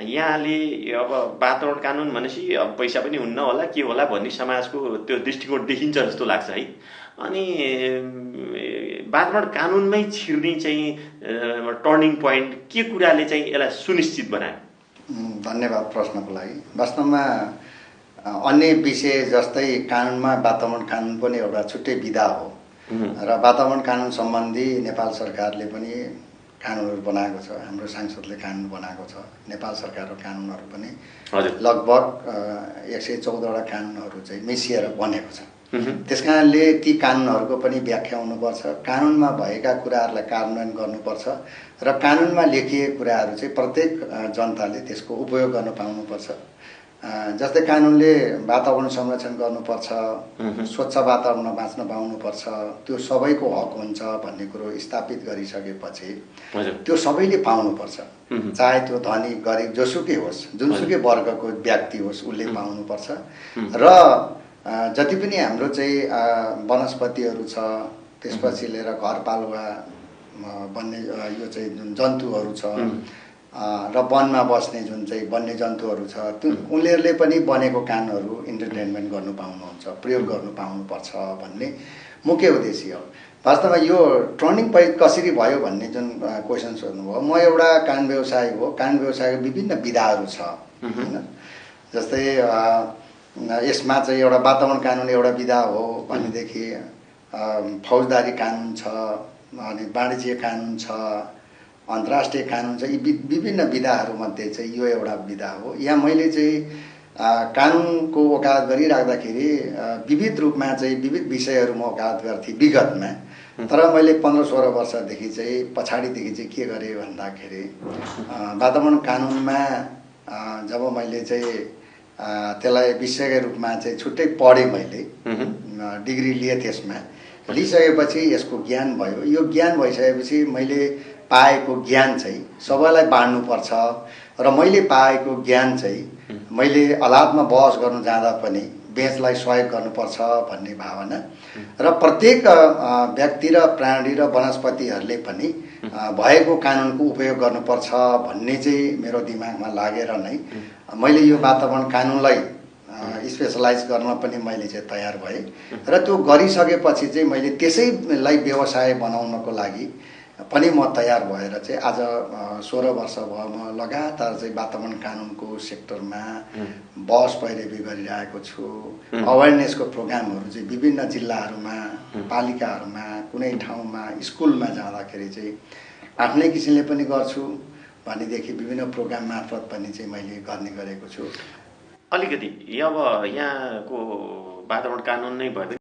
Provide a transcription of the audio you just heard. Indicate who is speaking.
Speaker 1: यहाँले अब वातावरण कानुन भनेपछि अब पैसा पनि हुन्न होला के होला भन्ने समाजको त्यो दृष्टिकोण देखिन्छ जस्तो लाग्छ है। अनि वातावरण कानुनमै छिर्ने चाहिँ टर्निङ पोइन्ट के कुराले चाहिँ यसलाई सुनिश्चित बनायो?
Speaker 2: धन्यवाद प्रश्नको लागि। वास्तवमा अन्य विषय जस्तै कानुनमा वातावरण कानुन पनि एउटा छुट्टै विधा हो र वातावरण कानुन सम्बन्धी नेपाल सरकारले पनि कानुनहरू बनाएको छ, हाम्रो सांसदले कानुन बनाएको छ। नेपाल सरकारको कानुनहरू पनि लगभग 114वटा कानुनहरू चाहिँ मिसिएर बनेको छ। त्यसकारणले ती कानुनहरूको पनि व्याख्या हुनुपर्छ, कानुनमा भएका कुराहरूलाई कार्यान्वयन गर्नुपर्छ र कानुनमा लेखिएको कुराहरू चाहिँ प्रत्येक जनताले त्यसको उपयोग गर्न पाउनुपर्छ। जस्तै कानुनले वातावरण संरक्षण गर्नुपर्छ, स्वच्छ वातावरणमा बाँच्न पाउनुपर्छ, त्यो सबैको हक हुन्छ भन्ने कुरो स्थापित गरिसकेपछि त्यो सबैले पाउनुपर्छ। चाहे त्यो धनी गरिब जोसुकै होस्, जुनसुकै वर्गको व्यक्ति होस्, उसले पाउनुपर्छ। र जति पनि हाम्रो चाहिँ वनस्पतिहरू छ, त्यसपछि लिएर घरपालुवा वन्य यो चाहिँ जुन जन्तुहरू छ र वनमा बस्ने जुन चाहिँ वन्य जन्तुहरू छ, उनीहरूले पनि बनेको कानुनहरू इन्टरटेनमेन्ट गर्नु पाउनुहुन्छ, प्रयोग गर्नु पाउनुपर्छ भन्ने मुख्य उद्देश्य हो। वास्तवमा यो टर्निङ पोइन्ट कसरी भयो भन्ने जुन क्वेसन सोध्नुभयो, म एउटा कानुन व्यवसायी हो। कानुन व्यवसायको विभिन्न विधाहरू छ हैन। जस्तै यसमा चाहिँ एउटा वातावरण कानुन एउटा विधा हो भनेदेखि फौजदारी कानुन छ, अनि वाणिज्य कानुन छ, अन्तर्राष्ट्रिय कानुन छ। यी विभिन्न विधाहरूमध्ये चाहिँ यो एउटा विधा हो। यहाँ मैले चाहिँ कानुनको वकालत गरिराख्दाखेरि विविध रूपमा चाहिँ विविध विषयहरू म वकालत गर्थेँ विगतमा। तर मैले 15-16 वर्षदेखि चाहिँ पछाडिदेखि चाहिँ के गरेँ भन्दाखेरि वातावरण कानुनमा जब मैले चाहिँ त्यसलाई विषयको रूपमा चाहिँ छुट्टै पढेँ, मैले डिग्री लिएँ। त्यसमा लिइसकेपछि यसको ज्ञान भयो। यो ज्ञान भइसकेपछि मैले पाएको ज्ञान चाहिँ सबैलाई बाँड्नुपर्छ र मैले पाएको ज्ञान चाहिँ मैले अदालतमा बहस गर्न जाँदा पनि बेन्चलाई सहयोग गर्नुपर्छ भन्ने भावना र प्रत्येक व्यक्ति र प्राणी र वनस्पतिहरूले पनि भएको कानुनको उपयोग गर्नुपर्छ भन्ने चाहिँ मेरो दिमागमा लागेर नै मैले यो वातावरण कानुनलाई स्पेसलाइज गर्न पनि मैले चाहिँ तयार भएँ। र त्यो गरिसकेपछि चाहिँ मैले त्यसैलाई व्यवसाय बनाउनको लागि पनि म तयार भएर चाहिँ आज 16 वर्ष भयो म लगातार चाहिँ वातावरण कानुनको सेक्टरमा बहस पैरवी गरिरहेको छु। अवेरनेसको प्रोग्रामहरू चाहिँ विभिन्न जिल्लाहरूमा, पालिकाहरूमा, कुनै ठाउँमा, स्कुलमा जाँदाखेरि चाहिँ आफ्नै किसिमले पनि गर्छु भनेदेखि विभिन्न प्रोग्राम मार्फत पनि चाहिँ मैले गर्ने गरेको छु।
Speaker 1: अलिकति अब यहाँको वातावरण कानुन नै भयो